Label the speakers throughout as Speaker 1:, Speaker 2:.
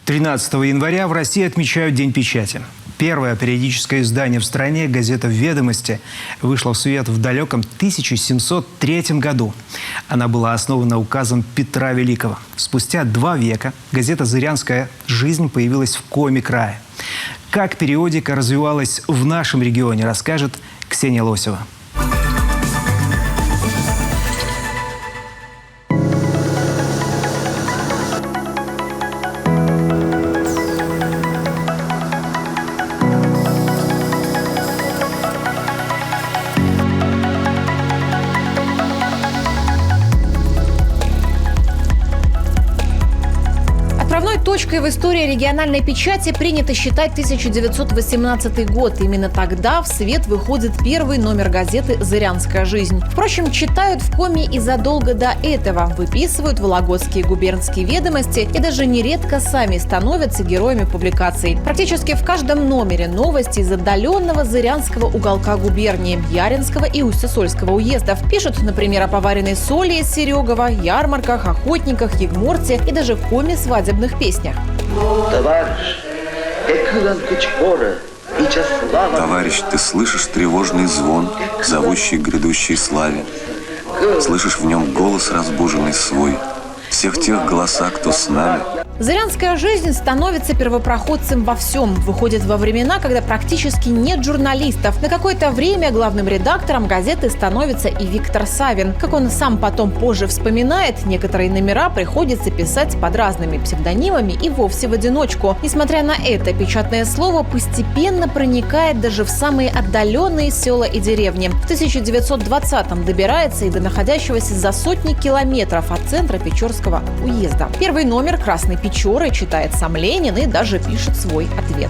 Speaker 1: 13 января в России отмечают День печати. Первое периодическое издание в стране, газета «Ведомости», вышла в свет в далеком 1703 году. Она была основана указом Петра Великого. Спустя 2 века газета «Зырянская жизнь» появилась в Коми крае. Как периодика развивалась в нашем регионе, расскажет Ксения Лосева.
Speaker 2: Отправной точкой в истории региональной печати принято считать 1918 год. Именно тогда в свет выходит первый номер газеты «Зырянская жизнь». Впрочем, читают в Коми и задолго до этого, выписывают вологодские губернские ведомости и даже нередко сами становятся героями публикаций. Практически в каждом номере новости из отдаленного зырянского уголка губернии, Яринского и Усть-Сольского уездов. Пишут, например, о поваренной соли из Серегова, ярмарках, охотниках, ягморте и даже Коми свадебных песнях.
Speaker 3: Товарищ, ты слышишь тревожный звон, зовущий к грядущей славе. Слышишь в нем голос разбуженный свой, всех тех голоса, кто с нами.
Speaker 2: «Зырянская жизнь» становится первопроходцем во всем. Выходит во времена, когда практически нет журналистов. На какое-то время главным редактором газеты становится и Виктор Савин. Как он сам потом позже вспоминает, некоторые номера приходится писать под разными псевдонимами и вовсе в одиночку. Несмотря на это, печатное слово постепенно проникает даже в самые отдаленные села и деревни. В 1920-м добирается и до находящегося за сотни километров от центра Печорского уезда. Первый номер «Красной Печоры» читает сам Ленин и даже пишет свой ответ.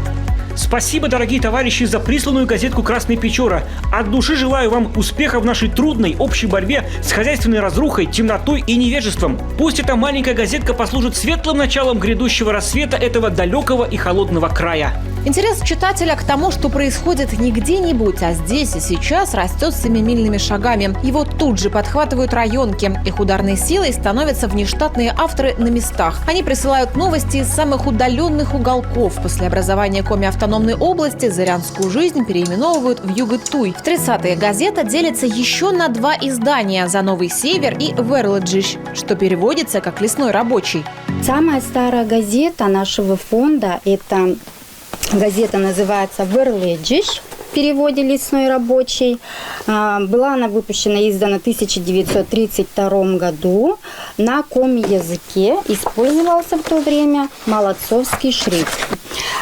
Speaker 4: Спасибо, дорогие товарищи, за присланную газетку «Красная Печора». От души желаю вам успеха в нашей трудной общей борьбе с хозяйственной разрухой, темнотой и невежеством. Пусть эта маленькая газетка послужит светлым началом грядущего рассвета этого далекого и холодного края.
Speaker 2: Интерес читателя к тому, что происходит не где-нибудь, а здесь и сейчас, растет семимильными шагами. Его тут же подхватывают районки. Их ударной силой становятся внештатные авторы на местах. Они присылают новости из самых удаленных уголков. После образования Коми автономной области «Зырянскую жизнь» переименовывают в Югы-Туй. В 30-е газета делится еще на 2 издания «За Новый Север» и «Верлоджиш», что переводится как «Лесной рабочий».
Speaker 5: Самая старая газета нашего фонда – это газета называется «Верлоджиш», в переводе «Лесной рабочий». Была она выпущена и издана в 1932 году на коми-языке. Использовался в то время молодцовский шрифт.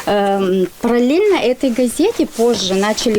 Speaker 5: Параллельно этой газете позже начали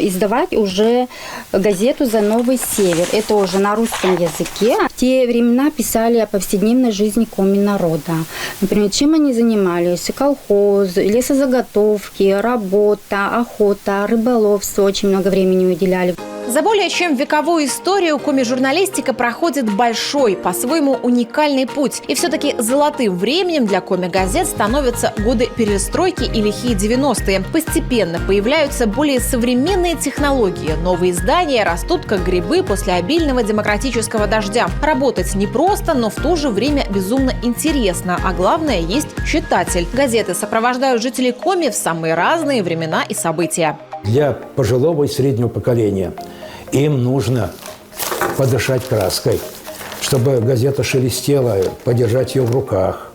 Speaker 5: издавать уже газету «За Новый Север». Это уже на русском языке. В те времена писали о повседневной жизни коми-народа. Например, чем они занимались? Колхоз, лесозаготовки, работа, охота, рыболовство. Очень много времени уделяли.
Speaker 2: За более чем вековую историю коми-журналистика проходит большой, по-своему уникальный путь. И все-таки золотым временем для коми-газет становятся годы перестройки и лихие 90-е. Постепенно появляются более современные технологии. Новые издания растут как грибы после обильного демократического дождя. Работать непросто, но в то же время безумно интересно. А главное, есть читатель. Газеты сопровождают жителей Коми в самые разные времена и события.
Speaker 6: Для пожилого и среднего поколения им нужно подышать краской, чтобы газета шелестела, подержать ее в руках.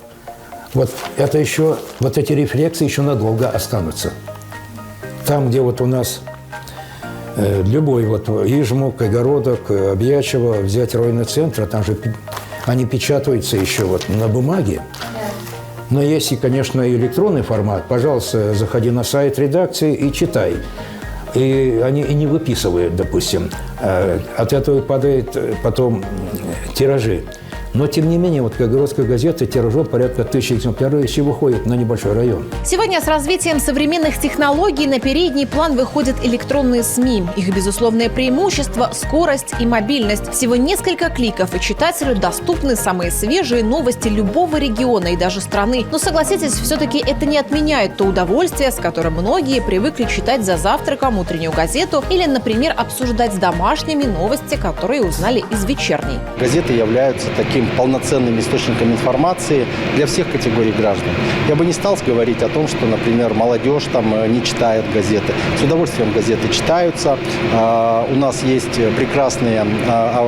Speaker 6: Вот это еще, вот эти рефлексы еще надолго останутся. Там, где вот у нас любой вот Ижмук, Огородок, Обьячево, взять районный центр, там же они печатаются еще вот на бумаге. Но есть, конечно, и электронный формат. Пожалуйста, заходи на сайт редакции и читай. И они и не выписывают, допустим. От этого падают потом тиражи. Но, тем не менее, вот «Огородская газета» тиражом порядка 1000 экземпляров еще выходит на небольшой район.
Speaker 2: Сегодня с развитием современных технологий на передний план выходят электронные СМИ. Их безусловное преимущество – скорость и мобильность. Всего несколько кликов, и читателю доступны самые свежие новости любого региона и даже страны. Но, согласитесь, все-таки это не отменяет то удовольствие, с которым многие привыкли читать за завтраком утреннюю газету или, например, обсуждать с домашними новости, которые узнали из вечерней.
Speaker 7: Газеты являются таким полноценным источником информации для всех категорий граждан. Я бы не стал говорить о том, что, например, молодежь там не читает газеты. С удовольствием газеты читаются. У нас есть прекрасные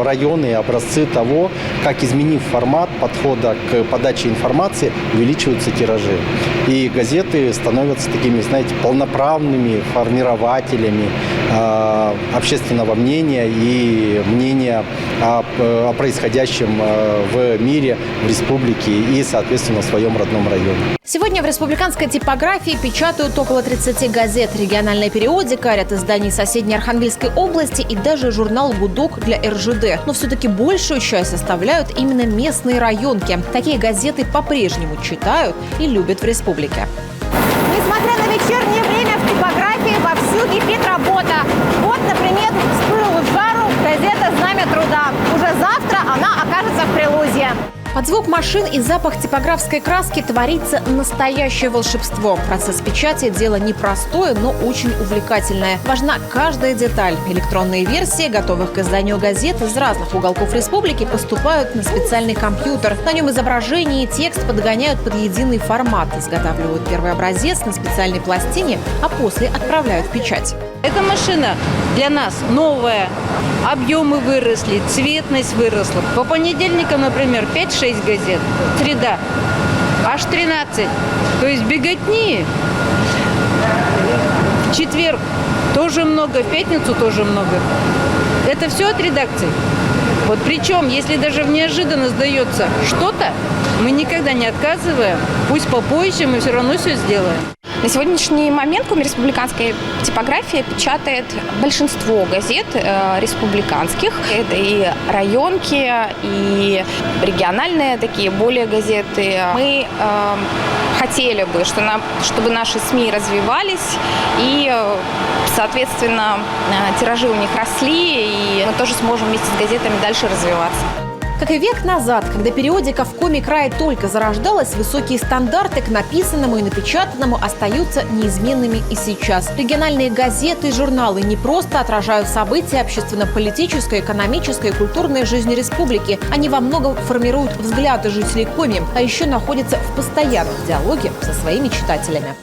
Speaker 7: районы и образцы того, как, изменив формат подхода к подаче информации, увеличиваются тиражи. И газеты становятся такими, знаете, полноправными формирователями общественного мнения и мнения о происходящем в мире, в республике и, соответственно, в своем родном районе.
Speaker 2: Сегодня в республиканской типографии печатают около 30 газет, региональная периодика, ряд изданий соседней Архангельской области и даже журнал «Гудок» для РЖД. Но все-таки большую часть составляют именно местные районки. Такие газеты по-прежнему читают и любят в республике.
Speaker 8: Несмотря на вечернее время, в типографии вовсю кипит работа. Вот, например, с пылу с жару газета «Знамя труда». Уже завтра она окажется в Прилузье.
Speaker 2: Под звук машин и запах типографской краски творится настоящее волшебство. Процесс печати – дело непростое, но очень увлекательное. Важна каждая деталь. Электронные версии готовых к изданию газет из разных уголков республики поступают на специальный компьютер. На нем изображение и текст подгоняют под единый формат. Изготавливают первый образец на специальной пластине, а после отправляют в печать.
Speaker 9: Эта машина для нас новая. Объемы выросли, цветность выросла. По понедельникам, например, 5-6 газет. Среда аж 13. То есть беготни. В четверг тоже много, в пятницу тоже много. Это все от редакции. Вот причем, если даже в неожиданность дается что-то, мы никогда не отказываем. Пусть попозже, мы все равно все сделаем.
Speaker 10: На сегодняшний момент республиканская типография печатает большинство газет республиканских. Это и районки, и региональные такие более газеты. Мы хотели бы, чтобы наши СМИ развивались и, соответственно, тиражи у них росли, и мы тоже сможем вместе с газетами дальше развиваться.
Speaker 2: Как и век назад, когда периодика в Коми-крае только зарождалась, высокие стандарты к написанному и напечатанному остаются неизменными и сейчас. Региональные газеты и журналы не просто отражают события общественно-политической, экономической и культурной жизни республики. Они во многом формируют взгляды жителей Коми, а еще находятся в постоянном диалоге со своими читателями.